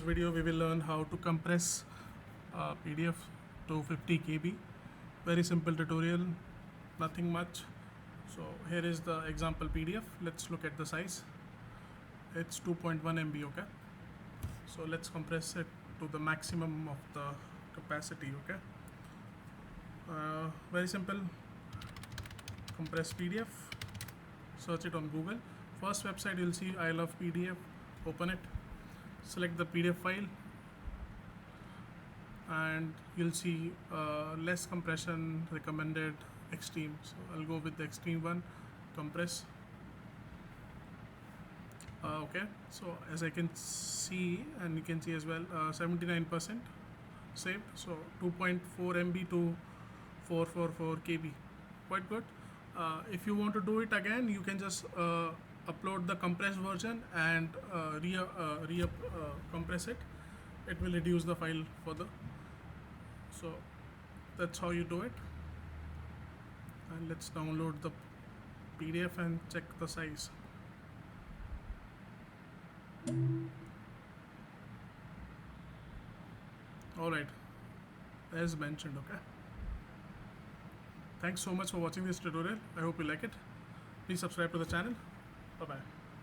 Video we will learn how to compress PDF to 50 KB. Very simple tutorial, nothing much. So here is the example PDF. Let's look at the size. It's 2.1 MB. Okay, so let's compress it to the maximum of the capacity. Okay, very simple. Compress PDF, search it on Google. First website you'll see I love PDF. Open it, select the PDF file, and you'll see less compression recommended, extreme. So I'll go with the extreme one, compress. Okay, so as I can see, and you can see as well, 79% saved. So 2.4 MB to 444 KB, quite good. If you want to do it again, you can just upload the compressed version and compress it. It will reduce the file further. So that's how you do it. And let's download the PDF and check the size. Alright, as mentioned. Okay, thanks so much for watching this tutorial. I hope you like it. Please subscribe to the channel. Bye bye.